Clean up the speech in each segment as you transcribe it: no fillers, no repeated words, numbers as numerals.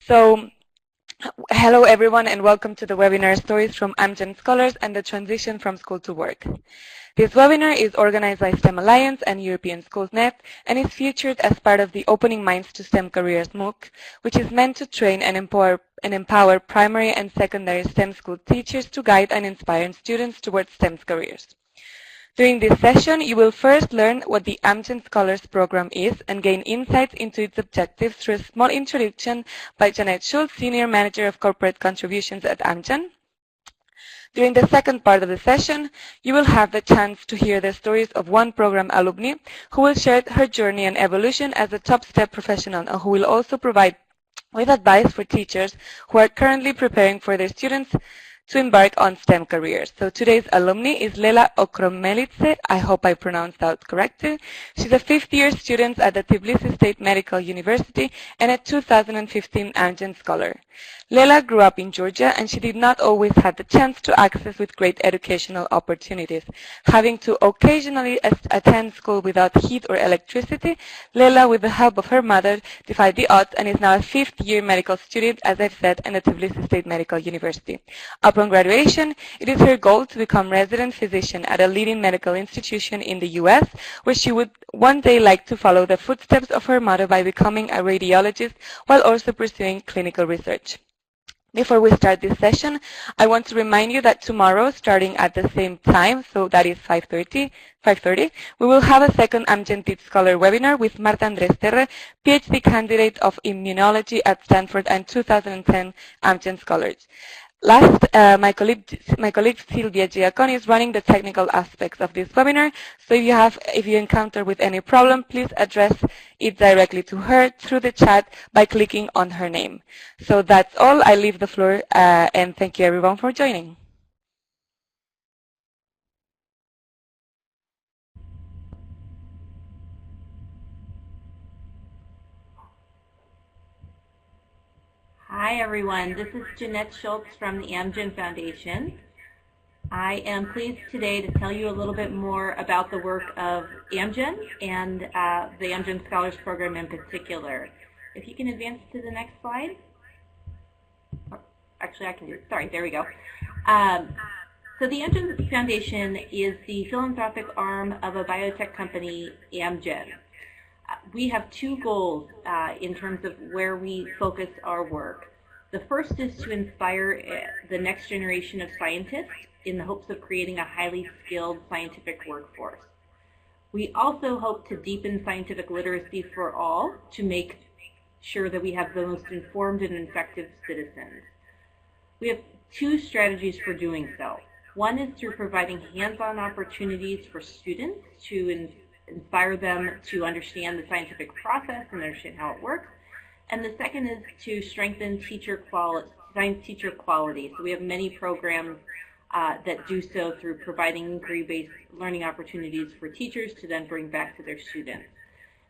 So, hello everyone and welcome to the webinar Stories from Amgen Scholars and the Transition from School to Work. This webinar is organized by STEM Alliance and European Schools Net and is featured as part of the Opening Minds to STEM Careers MOOC, which is meant to train and empower primary and secondary STEM school teachers to guide and inspire students towards STEM careers. During this session, you will first learn what the Amgen Scholars Program is and gain insights into its objectives through a small introduction by Janet Schultz, Senior Manager of Corporate Contributions at Amgen. During the second part of the session, you will have the chance to hear the stories of one program alumni who will share her journey and evolution as a top STEM professional and who will also provide with advice for teachers who are currently preparing for their students to embark on STEM careers. So today's alumni is Lela Okromelidze. I hope I pronounced that correctly. She's a fifth-year student at the Tbilisi State Medical University and a 2015 Amgen Scholar. Lela grew up in Georgia and she did not always have the chance to access with great educational opportunities. Having to occasionally attend school without heat or electricity, Lela, with the help of her mother, defied the odds and is now a fifth-year medical student, as I've said, at the Tbilisi State Medical University. Upon graduation, it is her goal to become resident physician at a leading medical institution in the U.S., where she would one day like to follow the footsteps of her mother by becoming a radiologist while also pursuing clinical research. Before we start this session, I want to remind you that tomorrow, starting at the same time, so that is 5:30, we will have a second Amgen Teach Scholar webinar with Marta Andres Terre, PhD candidate of immunology at Stanford and 2010 Amgen Scholars. Last, my colleague Silvia Giaconi is running the technical aspects of this webinar. So if you encounter with any problem, please address it directly to her through the chat by clicking on her name. So that's all. I leave the floor and thank you everyone for joining. Hi everyone, this is Jeanette Schultz from the Amgen Foundation. I am pleased today to tell you a little bit more about the work of Amgen and the Amgen Scholars Program in particular. If you can advance to the next slide. Actually, I can do it. Sorry, there we go. So the Amgen Foundation is the philanthropic arm of a biotech company, Amgen. We have two goals in terms of where we focus our work. The first is to inspire the next generation of scientists in the hopes of creating a highly skilled scientific workforce. We also hope to deepen scientific literacy for all to make sure that we have the most informed and effective citizens. We have two strategies for doing so. One is through providing hands-on opportunities for students to inspire them to understand the scientific process and understand how it works. And the second is to strengthen science teacher quality. So we have many programs that do so through providing inquiry-based learning opportunities for teachers to then bring back to their students.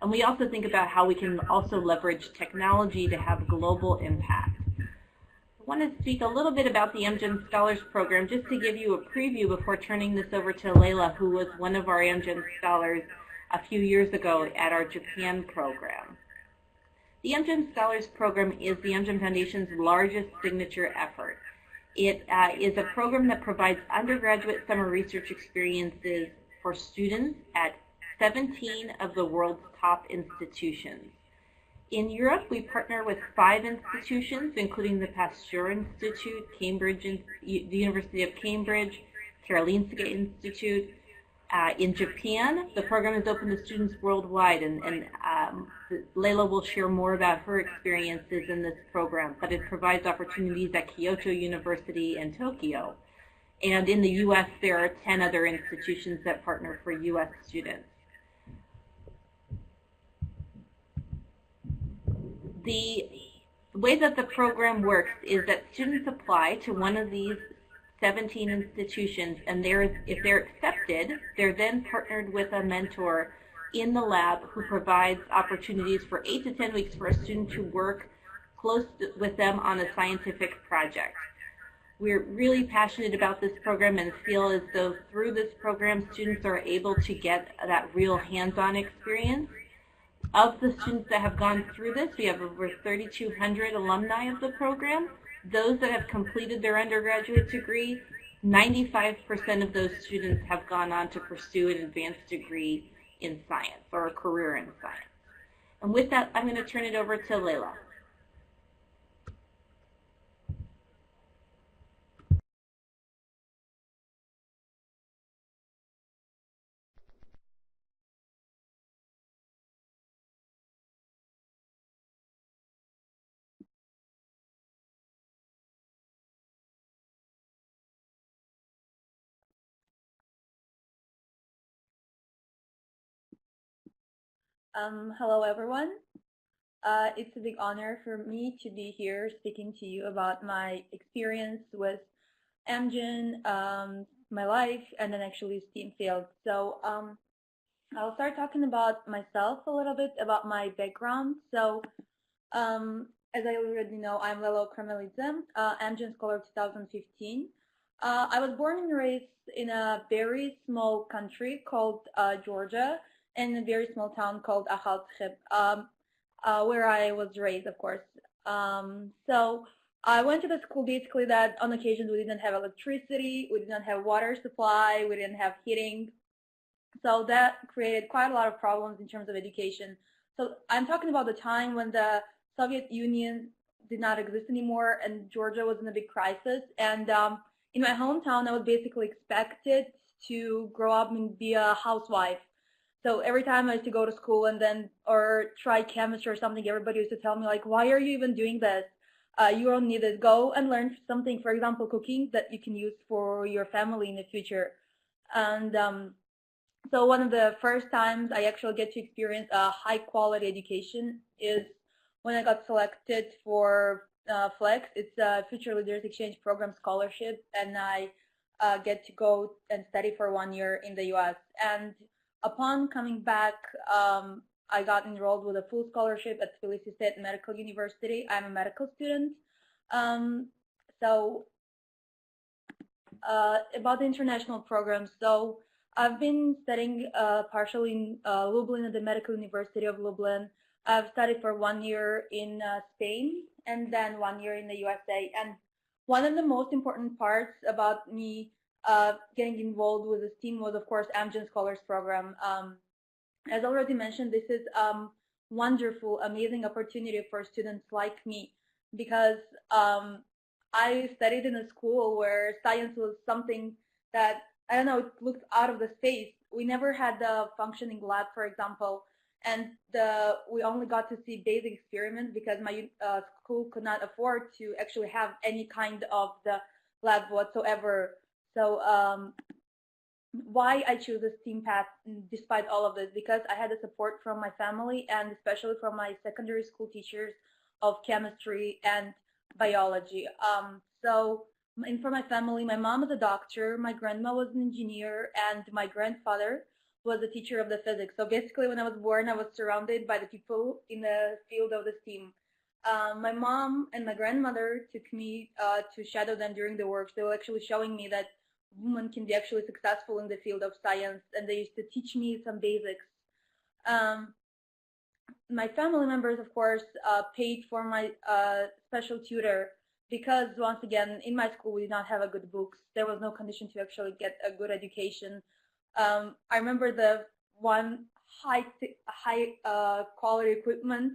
And we also think about how we can also leverage technology to have global impact. I want to speak a little bit about the Amgen Scholars Program just to give you a preview before turning this over to Lela, who was one of our Amgen Scholars a few years ago at our Japan program. The Amgen Scholars Program is the Amgen Foundation's largest signature effort. It is a program that provides undergraduate summer research experiences for students at 17 of the world's top institutions. In Europe, we partner with 5 institutions, including the Pasteur Institute, the University of Cambridge, Karolinska Institute. In Japan, the program is open to students worldwide, and Lela will share more about her experiences in this program, but it provides opportunities at Kyoto University and Tokyo. And in the U.S., there are 10 other institutions that partner for U.S. students. The way that the program works is that students apply to one of these 17 institutions, and if they're accepted, they're then partnered with a mentor in the lab who provides opportunities for 8 to 10 weeks for a student to work close with them on a scientific project. We're really passionate about this program and feel as though through this program students are able to get that real hands-on experience Of the students that have gone through this, we have over 3,200 alumni of the program. Those that have completed their undergraduate degree, 95% of those students have gone on to pursue an advanced degree in science or a career in science. And with that, I'm going to turn it over to Lela. Hello, everyone. It's a big honor for me to be here speaking to you about my experience with Amgen, my life, and then actually STEAM field. So I'll start talking about myself a little bit, about my background. So as I already know, I'm Lela Okromelidze, Amgen Scholar 2015. I was born and raised in a very small country called Georgia, in a very small town called where I was raised, of course. So I went to the school basically that on occasions we didn't have electricity, we didn't have water supply, we didn't have heating. So that created quite a lot of problems in terms of education. So I'm talking about the time when the Soviet Union did not exist anymore and Georgia was in a big crisis. And in my hometown, I was basically expected to grow up and be a housewife. So every time I used to go to school and then, or try chemistry or something, everybody used to tell me like, why are you even doing this? You don't need it. Go and learn something, for example, cooking that you can use for your family in the future. And so one of the first times I actually get to experience a high quality education is when I got selected for FLEX. It's a Future Leaders Exchange Program scholarship, and I get to go and study for 1 year in the US. And upon coming back, I got enrolled with a full scholarship at Tbilisi State Medical University. I'm a medical student. So about the international programs, so I've been studying partially in Lublin at the Medical University of Lublin. I've studied for 1 year in Spain and then 1 year in the USA. And one of the most important parts about me getting involved with this team was, of course, Amgen Scholars program. As already mentioned, this is wonderful, amazing opportunity for students like me because I studied in a school where science was something that, I don't know, it looked out of the space. We never had the functioning lab, for example, and we only got to see basic experiments because my school could not afford to actually have any kind of the lab whatsoever. So why I choose a STEAM path despite all of this? Because I had the support from my family and especially from my secondary school teachers of chemistry and biology. And for my family, my mom was a doctor, my grandma was an engineer, and my grandfather was a teacher of the physics. So basically, when I was born, I was surrounded by the people in the field of the STEAM. My mom and my grandmother took me to shadow them during the work. They were actually showing me that women can be actually successful in the field of science, and they used to teach me some basics. My family members, of course, paid for my special tutor because, once again, in my school we did not have a good books. There was no condition to actually get a good education. I remember the one high quality equipment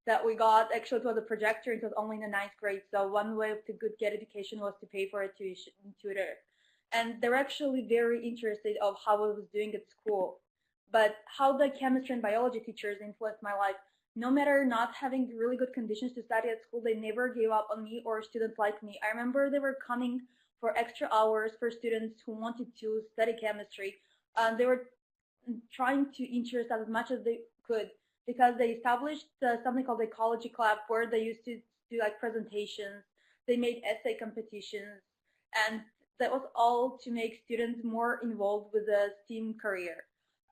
that we got. Actually, it was a projector. It was only in the 9th grade. So one way to get education was to pay for a tutor. And they were actually very interested of how I was doing at school. But how the chemistry and biology teachers influenced my life, no matter not having really good conditions to study at school, they never gave up on me or students like me. I remember they were coming for extra hours for students who wanted to study chemistry. They were trying to interest as much as they could because they established something called the Ecology Club where they used to do like presentations. They made essay competitions, and that was all to make students more involved with the STEAM career.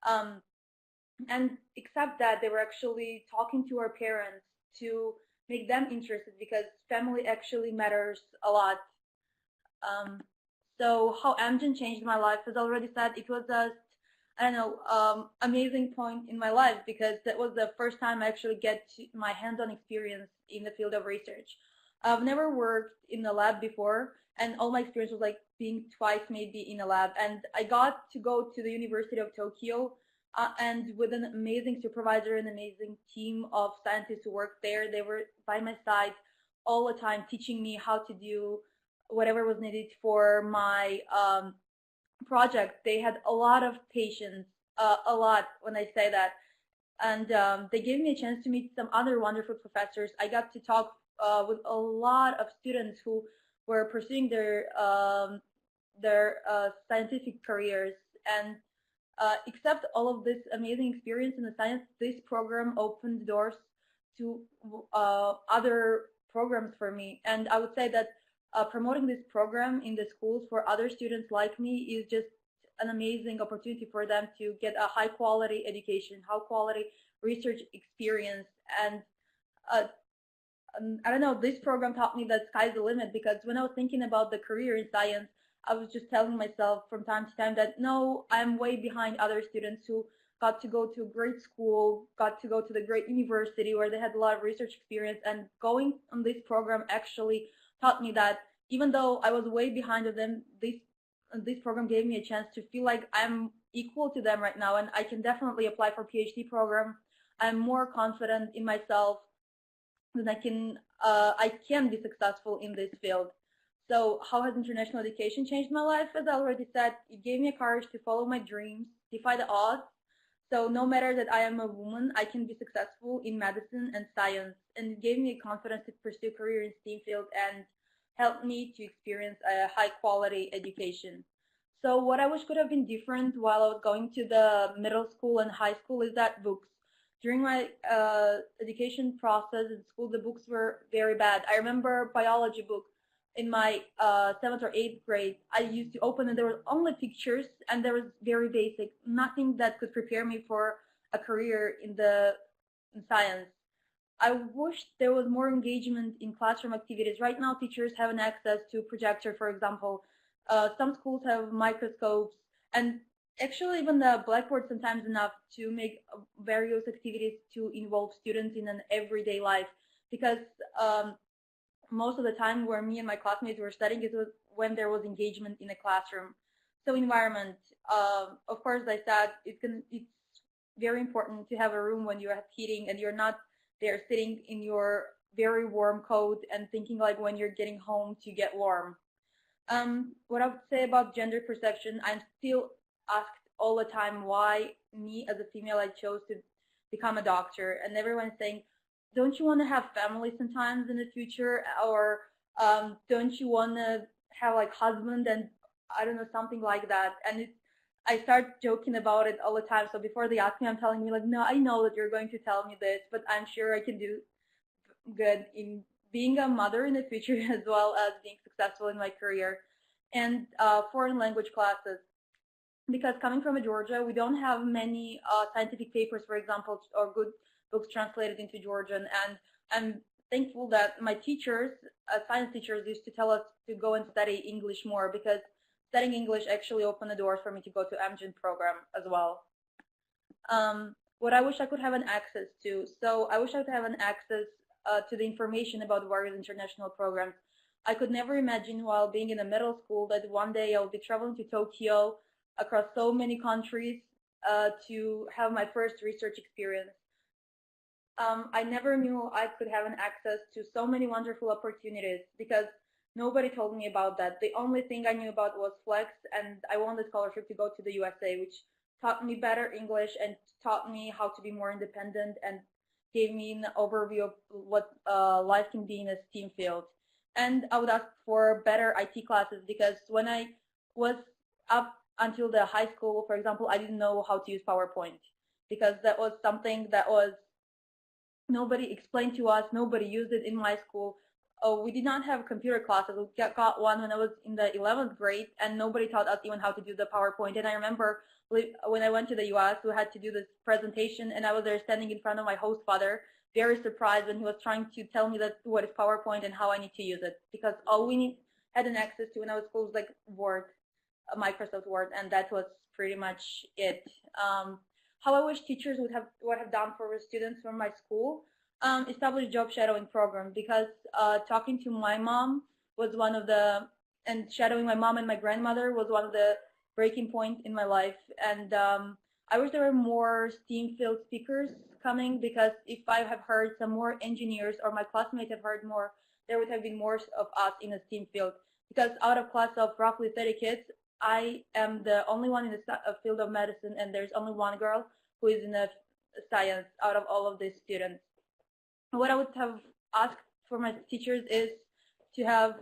And except that, they were actually talking to our parents to make them interested because family actually matters a lot. So how Amgen changed my life, as already said, it was just I don't know, amazing point in my life, because that was the first time I actually get my hands-on experience in the field of research. I've never worked in a lab before, and all my experience was like being twice maybe in a lab. And I got to go to the University of Tokyo, and with an amazing supervisor, an amazing team of scientists who worked there. They were by my side all the time, teaching me how to do whatever was needed for my project. They had a lot of patience, a lot when I say that. And they gave me a chance to meet some other wonderful professors. I got to talk with a lot of students who were pursuing their scientific careers. And except all of this amazing experience in the science, this program opened doors to other programs for me. And I would say that promoting this program in the schools for other students like me is just an amazing opportunity for them to get a high quality education, high quality research experience. And I don't know, this program taught me that sky's the limit, because when I was thinking about the career in science, I was just telling myself from time to time that no, I'm way behind other students who got to go to a great school, got to go to the great university where they had a lot of research experience. And going on this program actually taught me that even though I was way behind of them, this program gave me a chance to feel like I'm equal to them right now, and I can definitely apply for PhD program. I'm more confident in myself that I can be successful in this field. So how has international education changed my life? As I already said, it gave me a courage to follow my dreams, defy the odds. So no matter that I am a woman, I can be successful in medicine and science. And it gave me a confidence to pursue a career in STEAM field and helped me to experience a high quality education. So what I wish could have been different while I was going to the middle school and high school is that books. During my education process in school, the books were very bad. I remember biology book in my 7th or 8th grade. I used to open and there were only pictures and there was very basic, nothing that could prepare me for a career in science. I wish there was more engagement in classroom activities. Right now, teachers have an access to projector, for example. Some schools have microscopes, and actually even the blackboard sometimes enough to make various activities to involve students in an everyday life. Because most of the time where me and my classmates were studying, it was when there was engagement in a classroom. So environment, of course, I said it's very important to have a room when you have heating and you're not there sitting in your very warm coat and thinking like when you're getting home to get warm. What I would say about gender perception, I'm still asked all the time why me as a female I chose to become a doctor, and everyone's saying, don't you want to have family sometimes in the future, or don't you want to have like husband and I don't know, something like that. And I start joking about it all the time. So before they ask me, I'm telling me like, no, I know that you're going to tell me this, but I'm sure I can do good in being a mother in the future as well as being successful in my career. And foreign language classes. Because coming from Georgia, we don't have many scientific papers, for example, or good books translated into Georgian. And I'm thankful that my teachers, science teachers, used to tell us to go and study English more, because studying English actually opened the doors for me to go to Amgen program as well. What I wish I could have an access to. So I wish I could have an access to the information about various international programs. I could never imagine while being in a middle school that one day I'll be traveling to Tokyo across so many countries to have my first research experience. I never knew I could have an access to so many wonderful opportunities, because nobody told me about that. The only thing I knew about was Flex, and I won the scholarship to go to the USA, which taught me better English and taught me how to be more independent and gave me an overview of what life can be in a STEAM field. And I would ask for better IT classes, because when I was up until the high school, for example, I didn't know how to use PowerPoint, because that was something that was nobody explained to us, nobody used it in my school. Oh, we did not have computer classes. We got one when I was in the 11th grade, and nobody taught us even how to do the PowerPoint. And I remember when I went to the US, we had to do this presentation, and I was there standing in front of my host father, very surprised when he was trying to tell me that what is PowerPoint and how I need to use it, because all we had an access to when I was school was like Word. Microsoft Word, and that was pretty much it. How I wish teachers would have done for the students from my school, establish job shadowing program, because talking to my mom was one of the, and shadowing my mom and my grandmother was one of the breaking point in my life. And I wish there were more STEAM field speakers coming, because if I have heard some more engineers, or my classmates have heard more, there would have been more of us in the STEAM field. Because out of class of roughly 30 kids, I am the only one in the field of medicine, and there's only one girl who is in the science out of all of these students. What I would have asked for my teachers is to have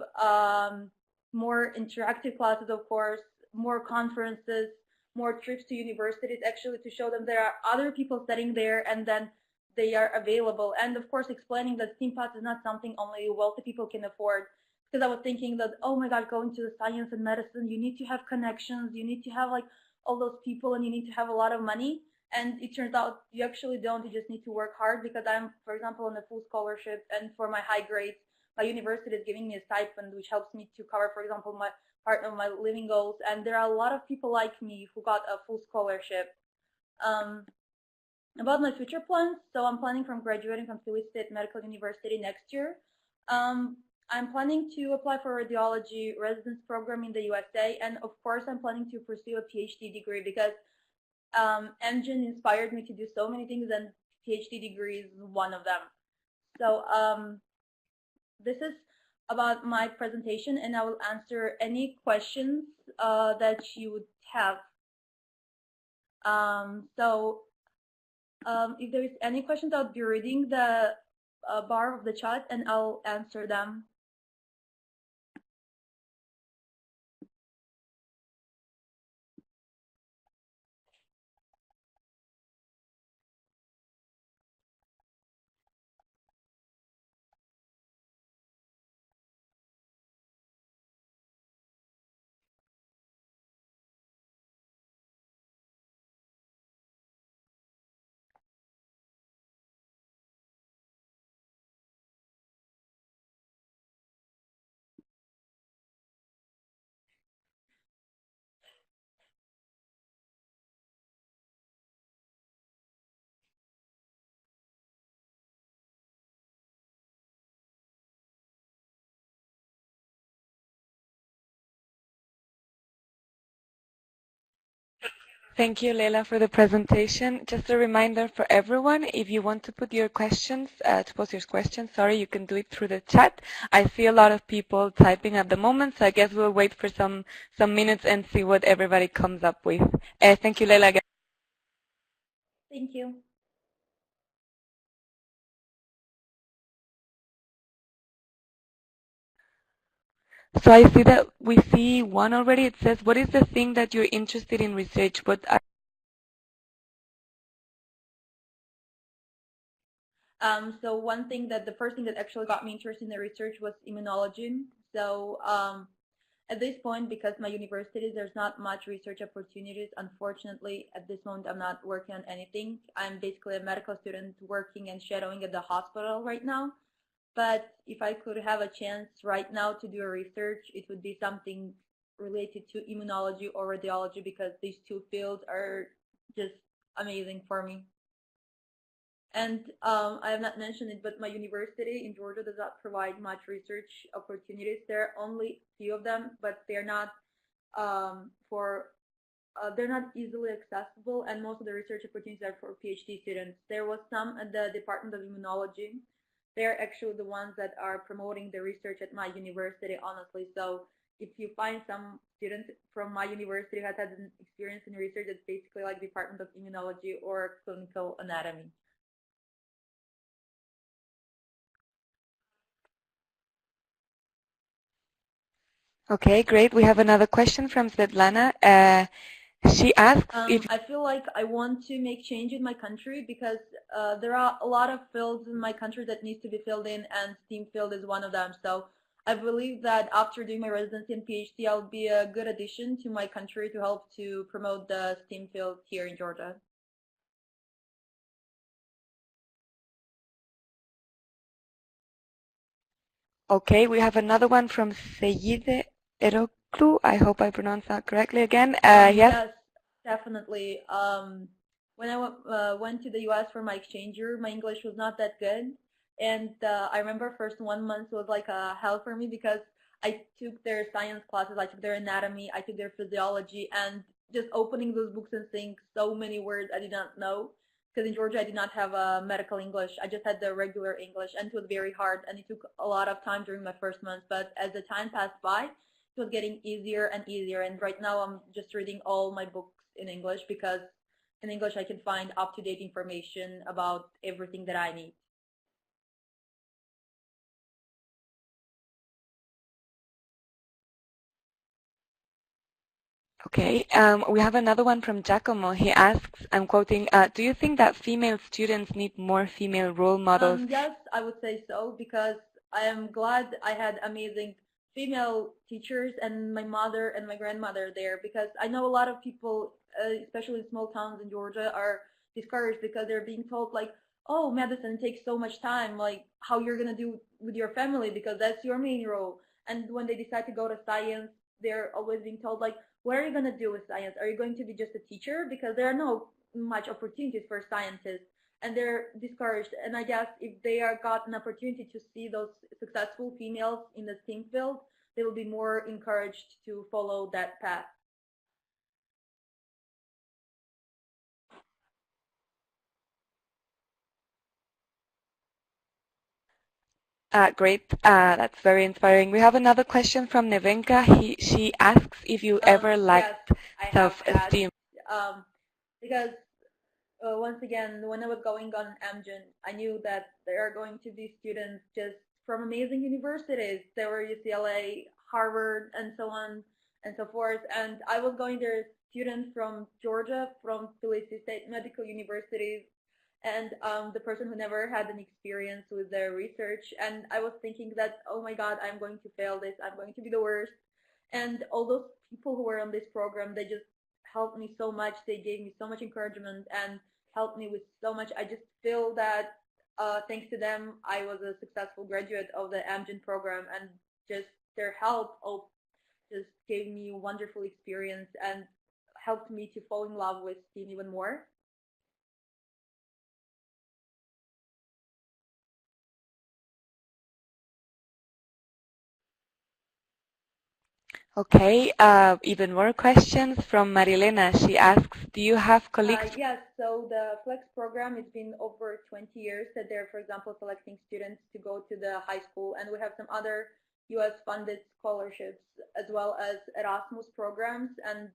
more interactive classes, of course, more conferences, more trips to universities, actually, to show them there are other people studying there, and then they are available. And of course, explaining that STEAM path is not something only wealthy people can afford. Because I was thinking that, oh my God, going to the science and medicine, you need to have connections, you need to have like all those people, and you need to have a lot of money. And it turns out you actually don't. You just need to work hard, because I'm, for example, on a full scholarship, and for my high grades, my university is giving me a stipend, which helps me to cover, for example, my part of my living goals. And there are a lot of people like me who got a full scholarship. About my future plans, so I'm planning from graduating from Tbilisi State Medical University next year. I'm planning to apply for a radiology residence program in the USA, and of course I'm planning to pursue a PhD degree, because Amgen inspired me to do so many things, and PhD degree is one of them. So this is about my presentation, and I will answer any questions that you would have. If there is any questions, I'll be reading the bar of the chat, and I'll answer them. Thank you, Lela, for the presentation. Just a reminder for everyone, if you want to put your questions, to post your questions, you can do it through the chat. I see a lot of people typing at the moment, so I guess we'll wait for some minutes and see what everybody comes up with. Thank you, Lela. Thank you. So I see that we see one already. It says, what is the thing that you're interested in research? So one thing the first thing that actually got me interested in the research was immunology. So at this point, because my university, there's not much research opportunities. Unfortunately, at this moment, I'm not working on anything. I'm basically a medical student working and shadowing at the hospital right now. But if I could have a chance right now to do a research, it would be something related to immunology or radiology, because these two fields are just amazing for me. And I have not mentioned it, but my university in Georgia does not provide much research opportunities. There are only few of them, but they're not they're not easily accessible, and most of the research opportunities are for PhD students. There was some at the Department of Immunology. They're actually the ones that are promoting the research at my university, honestly. So if you find some students from my university who has had an experience in research, it's basically like Department of Immunology or Clinical Anatomy. Okay, great. We have another question from Svetlana. She asks if I feel like I want to make change in my country, because there are a lot of fields in my country that needs to be filled in, and STEAM field is one of them. So I believe that after doing my residency and PhD, I'll be a good addition to my country to help to promote the STEAM field here in Georgia. Okay, we have another one from Seyide Okromelidze. I hope I pronounced that correctly again. Yes. Yes, definitely. When I went to the U.S. for my exchange year, my English was not that good, and I remember first 1 month was like a hell for me because I took their science classes, I took their anatomy, I took their physiology, and just opening those books and seeing so many words I did not know. Because in Georgia I did not have a medical English, I just had the regular English, and it was very hard, and it took a lot of time during my first month. But as the time passed by, it was getting easier and easier, and right now I'm just reading all my books in English because in English I can find up-to-date information about everything that I need. Okay, we have another one from Giacomo. He asks, I'm quoting, do you think that female students need more female role models? Yes, I would say so because I am glad I had amazing female teachers and my mother and my grandmother there, because I know a lot of people, especially in small towns in Georgia, are discouraged because they're being told like, oh, medicine takes so much time, like how you're gonna do with your family because that's your main role. And when they decide to go to science, they're always being told like, what are you gonna do with science? Are you going to be just a teacher? Because there are no much opportunities for scientists, and they're discouraged. And I guess if they are got an opportunity to see those successful females in the STEAM field, they will be more encouraged to follow that path. Great, that's very inspiring. We have another question from Nevenka. She asks if you ever lacked Yes, I have self-esteem. because once again, when I was going on Amgen, I knew that there are going to be students just from amazing universities. There were UCLA, Harvard, and so on and so forth. And I was going there, students from Georgia, from Tbilisi State Medical University, and the person who never had an experience with their research. And I was thinking that, oh my God, I'm going to fail this. I'm going to be the worst. And all those people who were on this program, they just helped me so much. They gave me so much encouragement and helped me with so much. I just feel that thanks to them, I was a successful graduate of the Amgen program, and just their help just gave me a wonderful experience and helped me to fall in love with STEAM even more. Okay, even more questions from Marilena. She asks, do you have colleagues? Yes, so the Flex program, it's been over 20 years that they're, for example, selecting students to go to the high school, and we have some other U.S. funded scholarships as well as Erasmus programs, and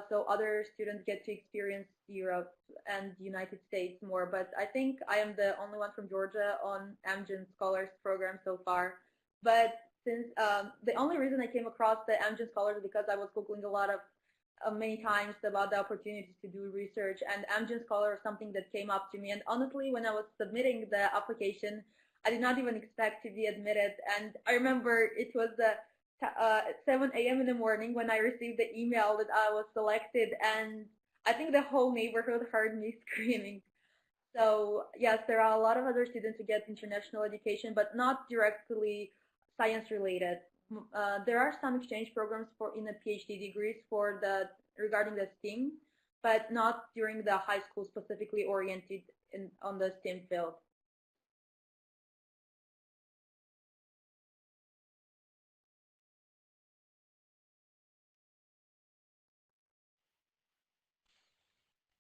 so other students get to experience Europe and the United States more. But I think I am the only one from Georgia on Amgen Scholars program so far. But since the only reason I came across the Amgen Scholars is because I was Googling a lot of many times about the opportunities to do research, and Amgen Scholar is something that came up to me. And honestly, when I was submitting the application, I did not even expect to be admitted. And I remember it was at 7 a.m. in the morning when I received the email that I was selected, and I think the whole neighborhood heard me screaming. So yes, there are a lot of other students who get international education, but not directly science related. There are some exchange programs for in the PhD degrees for the regarding the STEAM, but not during the high school specifically oriented on the STEAM field.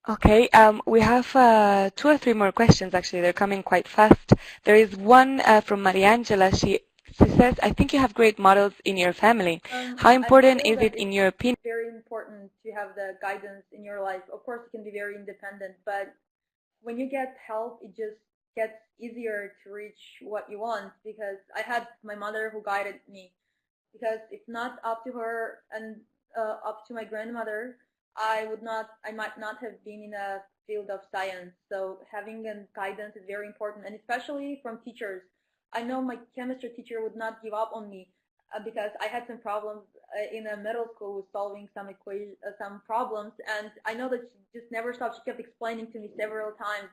Okay, we have 2 or 3 more questions actually. They're coming quite fast. There is one from Mariangela. She says, I think you have great models in your family. How important is it in your opinion? It's very important to have the guidance in your life. Of course, you can be very independent, but when you get help, it just gets easier to reach what you want, because I had my mother who guided me. Because if not up to her and up to my grandmother, I might not have been in a field of science. So having a guidance is very important, and especially from teachers. I know my chemistry teacher would not give up on me because I had some problems in a middle school with solving some problems, and I know that she just never stopped. She kept explaining to me several times,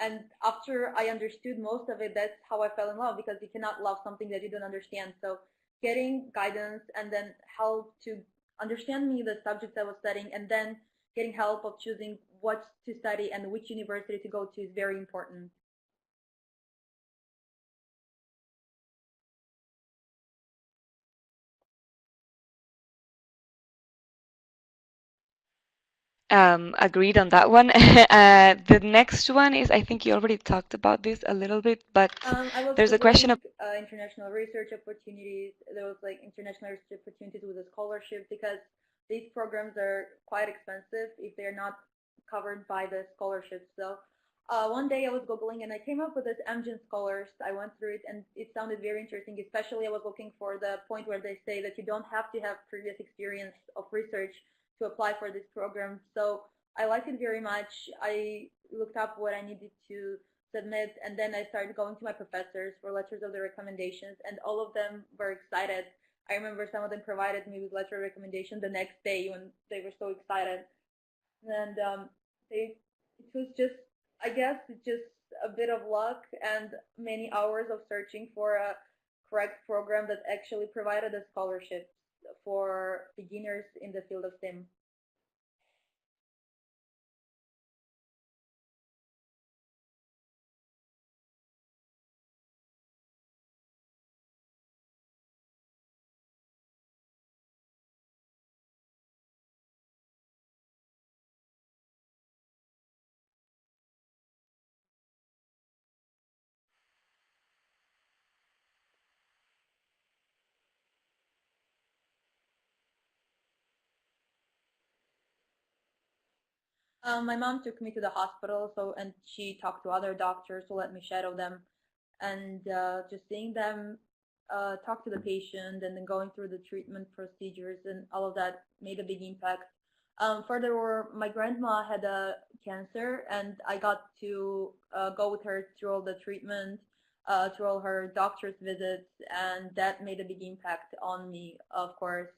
and after I understood most of it, that's how I fell in love, because you cannot love something that you don't understand. So getting guidance and then help to understand me the subjects I was studying, and then getting help of choosing what to study and which university to go to is very important. Agreed on that one. The next one is, I think you already talked about this a little bit, but I was there's a question Googling of international research opportunities. There was like international research opportunities with a scholarship, because these programs are quite expensive if they're not covered by the scholarship. So one day I was Googling and I came up with this Amgen Scholars. I went through it and it sounded very interesting, especially I was looking for the point where they say that you don't have to have previous experience of research to apply for this program. So I liked it very much. I looked up what I needed to submit, and then I started going to my professors for letters of the recommendations, and all of them were excited. I remember some of them provided me with letter of recommendation the next day when they were so excited. And it was just, I guess, it's just a bit of luck and many hours of searching for a correct program that actually provided a scholarship for beginners in the field of STEM. My mom took me to the hospital, and she talked to other doctors who let me shadow them, and just seeing them talk to the patient and then going through the treatment procedures and all of that made a big impact. Furthermore, my grandma had a cancer, and I got to go with her through all the treatment, through all her doctor's visits, and that made a big impact on me, of course.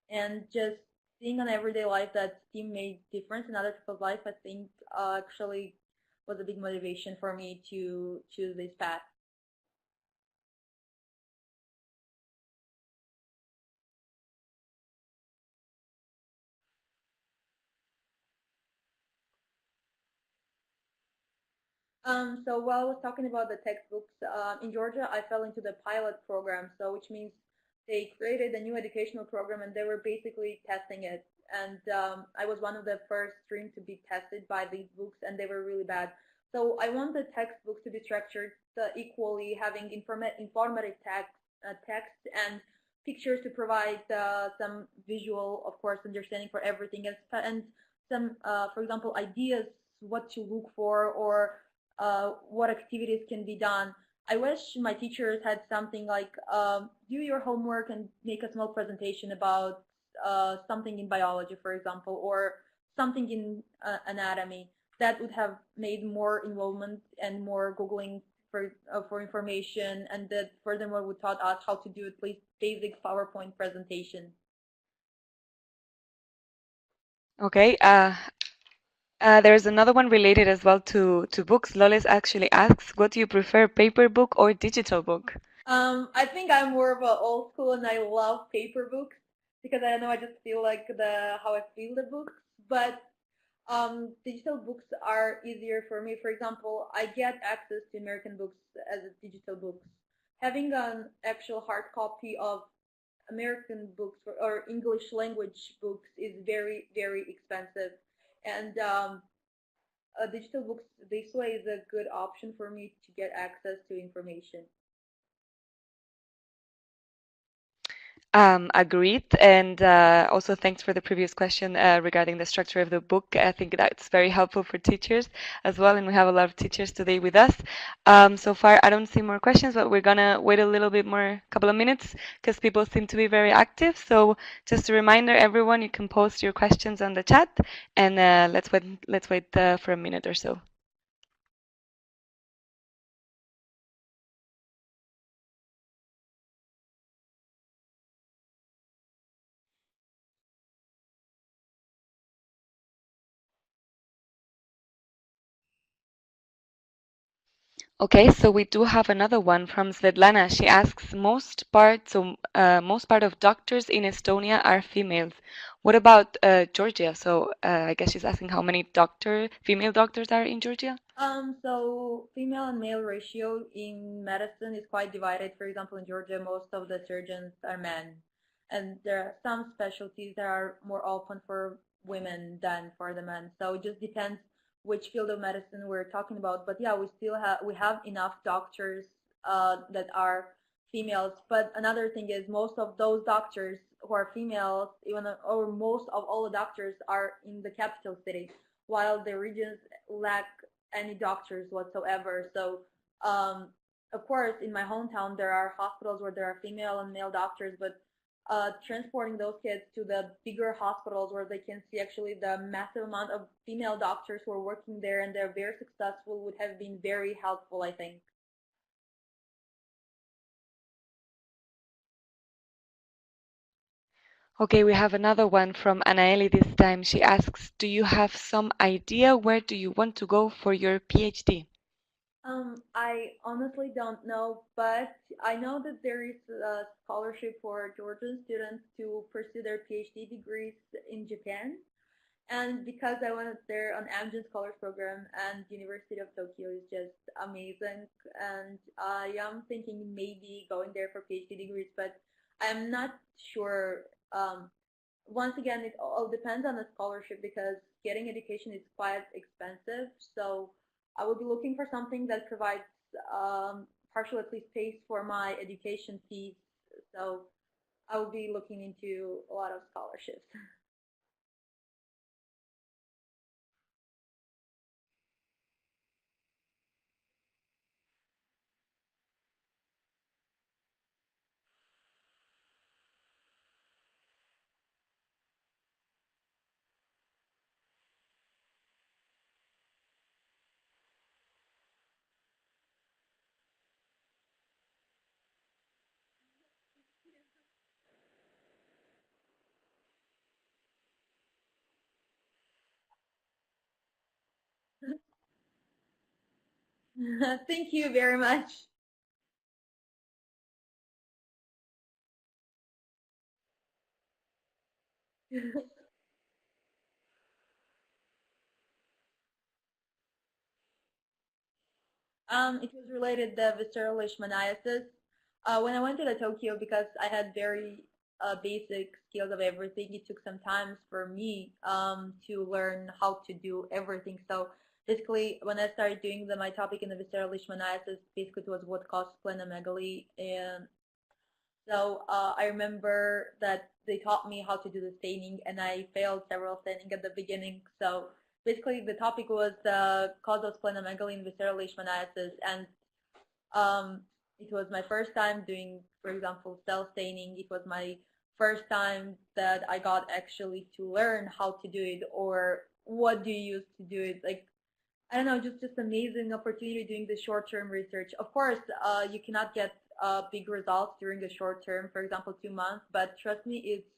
And just seeing on everyday life that STEAM made difference in other people's life, I think actually was a big motivation for me to choose this path. So while I was talking about the textbooks, in Georgia, I fell into the pilot program, so which means they created a new educational program and they were basically testing it. And I was one of the first streams to be tested by these books, and they were really bad. So I want the textbooks to be structured equally, having informative text and pictures to provide some visual, of course, understanding for everything, and some, for example, ideas what to look for, or what activities can be done. I wish my teachers had something like do your homework and make a small presentation about something in biology, for example, or something in anatomy. That would have made more involvement and more Googling for information, and that furthermore would taught us how to do at least basic PowerPoint presentation. okay. There's another one related as well to books. Lolis actually asks, what do you prefer, paper book or digital book? I think I'm more of an old school, and I love paper books because I don't know, I just feel like how I feel the books. But digital books are easier for me. For example, I get access to American books as a digital books. Having an actual hard copy of American books or English language books is very, very expensive. And digital books this way is a good option for me to get access to information. Agreed. And also thanks for the previous question regarding the structure of the book. I think that's very helpful for teachers as well. And we have a lot of teachers today with us. So far, I don't see more questions, but we're going to wait a little bit more, couple of minutes, because people seem to be very active. So just a reminder, everyone, you can post your questions on the chat, and let's wait for a minute or so. Okay, so we do have another one from Svetlana. She asks, most part of doctors in Estonia are females. What about Georgia? So I guess she's asking how many female doctors are in Georgia? So female and male ratio in medicine is quite divided. For example, in Georgia, most of the surgeons are men, and there are some specialties that are more open for women than for the men. So it just depends which field of medicine we're talking about. But yeah, we have enough doctors that are females. But another thing is most of those doctors who are females, even or most of all the doctors are in the capital city, while the regions lack any doctors whatsoever. So, of course, in my hometown, there are hospitals where there are female and male doctors, but transporting those kids to the bigger hospitals where they can see actually the massive amount of female doctors who are working there and they're very successful would have been very helpful, I think. Okay, we have another one from Anaeli this time. She asks, do you have some idea where do you want to go for your PhD? I honestly don't know, but I know that there is a scholarship for Georgian students to pursue their PhD degrees in Japan. And because I went there on Amgen Scholars program and University of Tokyo is just amazing. And I am thinking maybe going there for PhD degrees, but I'm not sure. Once again, it all depends on the scholarship because getting education is quite expensive. So I will be looking for something that provides partial at least pays for my education fees. So I will be looking into a lot of scholarships. Thank you very much. It was related to visceral leishmaniasis. When I went to the Tokyo, because I had very basic skills of everything, it took some time for me to learn how to do everything. So basically, when I started doing my topic in the visceral leishmaniasis, basically it was what caused splenomegaly, and so I remember that they taught me how to do the staining, and I failed several staining at the beginning. So basically, the topic was the cause of splenomegaly and visceral leishmaniasis, and it was my first time doing, for example, cell staining. It was my first time that I got actually to learn how to do it or what do you use to do it. Like I don't know, just amazing opportunity doing the short-term research. Of course, you cannot get big results during the short term, for example, 2 months, but trust me, it's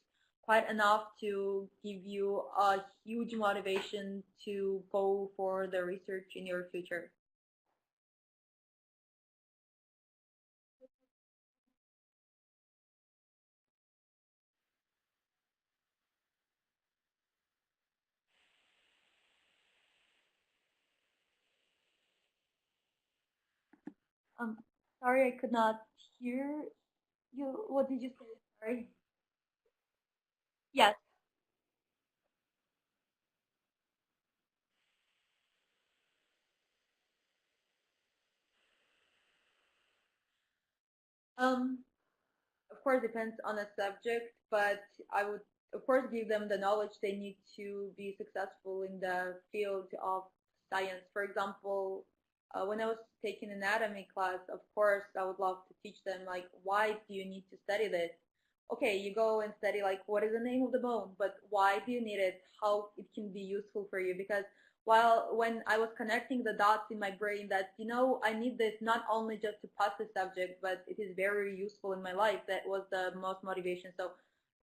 quite enough to give you a huge motivation to go for the research in your future. Um, sorry, I could not hear you. What did you say? Sorry. Yes. Um, of course, depends on the subject, but I would, of course, give them the knowledge they need to be successful in the field of science. For example, when I was taking anatomy class, of course, I would love to teach them, like, why do you need to study this? Okay, you go and study, like, what is the name of the bone, but why do you need it? How it can be useful for you? Because while when I was connecting the dots in my brain that, I need this not only just to pass the subject, but it is very useful in my life. That was the most motivation. So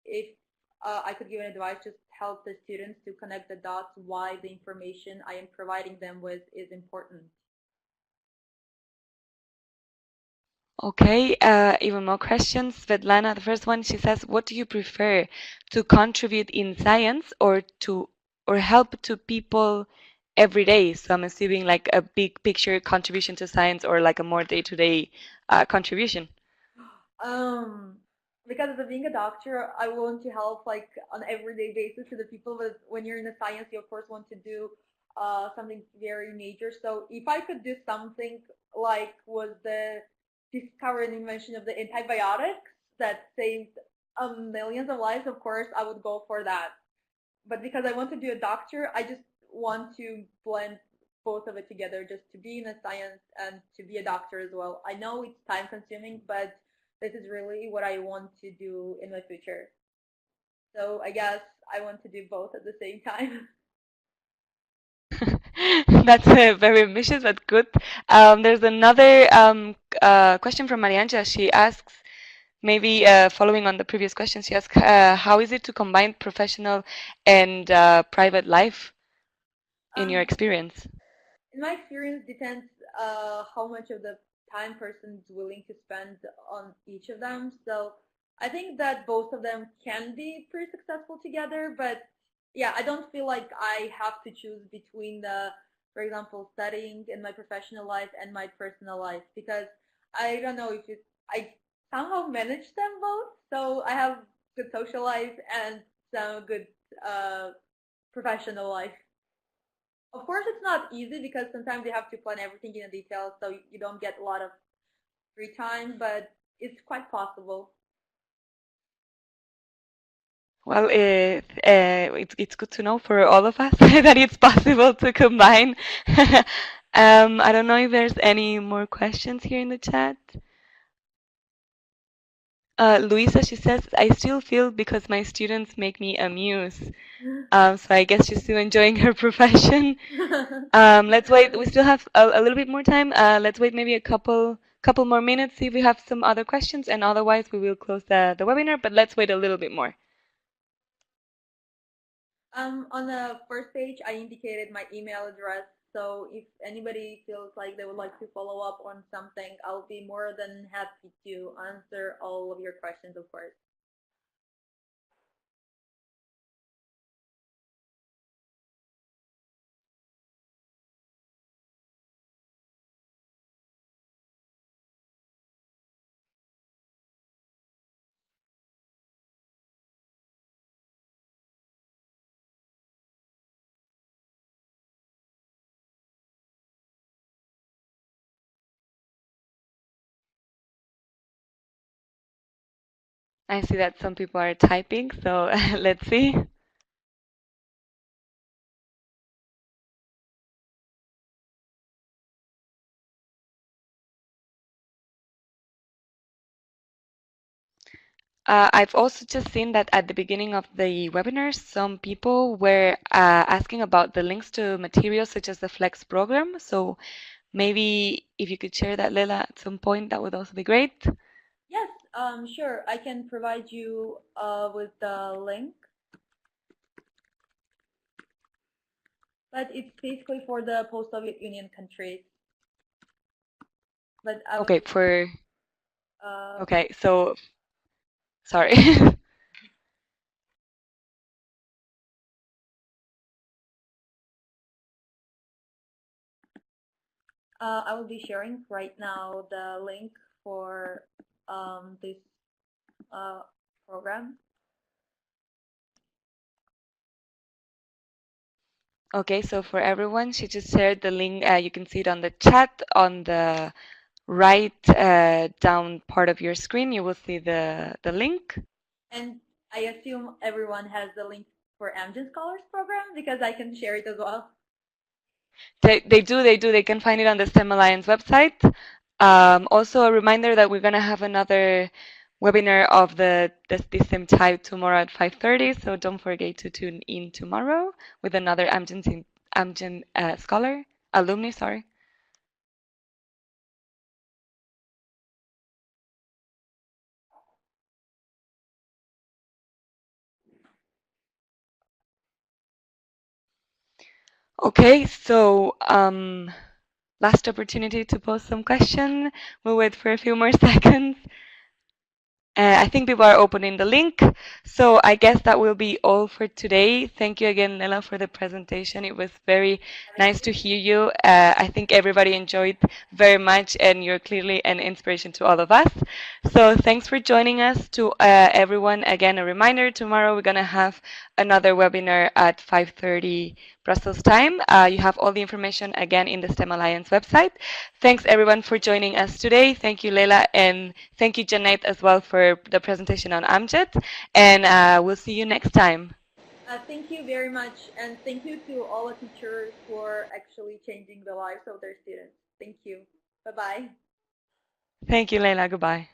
if I could give an advice, just help the students to connect the dots why the information I am providing them with is important. Okay, even more questions. Svetlana, the first one, she says, what do you prefer, to contribute in science or help to people every day? So I'm assuming like a big picture contribution to science or like a more day-to-day contribution. Because of being a doctor, I want to help like on everyday basis to the people. But when you're in the science, you of course want to do something very major. So if I could do something like was the discovery and invention of the antibiotics that saved millions of lives, of course I would go for that. But because I want to be a doctor, I just want to blend both of it together, just to be in a science and to be a doctor as well. I know it's time consuming, but this is really what I want to do in my future. So I guess I want to do both at the same time. That's very ambitious, but good. There's another question from Marianja. She asks, maybe following on the previous question, she asks, how is it to combine professional and private life in your experience? In my experience, depends how much of the time person's willing to spend on each of them. So I think that both of them can be pretty successful together, but yeah, I don't feel like I have to choose between the, for example, studying in my professional life and my personal life, because I don't know if I somehow manage them both. So I have good social life and some good professional life. Of course, it's not easy because sometimes you have to plan everything in detail, so you don't get a lot of free time, but it's quite possible. Well, it's good to know for all of us that it's possible to combine. I don't know if there's any more questions here in the chat. Luisa, she says, I still feel because my students make me amuse. So I guess she's still enjoying her profession. Let's wait. We still have a little bit more time. Let's wait maybe a couple more minutes, see if we have some other questions, and otherwise we will close the webinar, but let's wait a little bit more. On the first page, I indicated my email address, so if anybody feels like they would like to follow up on something, I'll be more than happy to answer all of your questions, of course. I see that some people are typing, so let's see. I've also just seen that at the beginning of the webinar, some people were asking about the links to materials such as the Flex program. So maybe if you could share that, Lela, at some point, that would also be great. Yes, sure. I can provide you with the link. But it's basically for the post-Soviet Union countries. But I Okay, uh, okay, so sorry. I will be sharing right now the link for this program. Okay, so for everyone, she just shared the link. You can see it on the chat on the right down part of your screen. You will see the link. And I assume everyone has the link for Amgen Scholars program because I can share it as well. They do. They can find it on the STEM Alliance website. Also, a reminder that we're going to have another webinar of the same type tomorrow at 5:30. So don't forget to tune in tomorrow with another Amgen Scholar alumni. Sorry. Okay, so last opportunity to post some questions. We'll wait for a few more seconds. I think people are opening the link. So I guess that will be all for today. Thank you again, Lela, for the presentation. It was very nice to hear you. I think everybody enjoyed very much, and you're clearly an inspiration to all of us. So thanks for joining us. To everyone, again, a reminder, tomorrow we're going to have another webinar at 5:30 Brussels time. You have all the information, again, in the STEM Alliance website. Thanks, everyone, for joining us today. Thank you, Lela, and thank you, Janet, as well, for the presentation on Amgen. And we'll see you next time. Thank you very much, and thank you to all the teachers for actually changing the lives of their students. Thank you. Bye-bye. Thank you, Lela. Goodbye.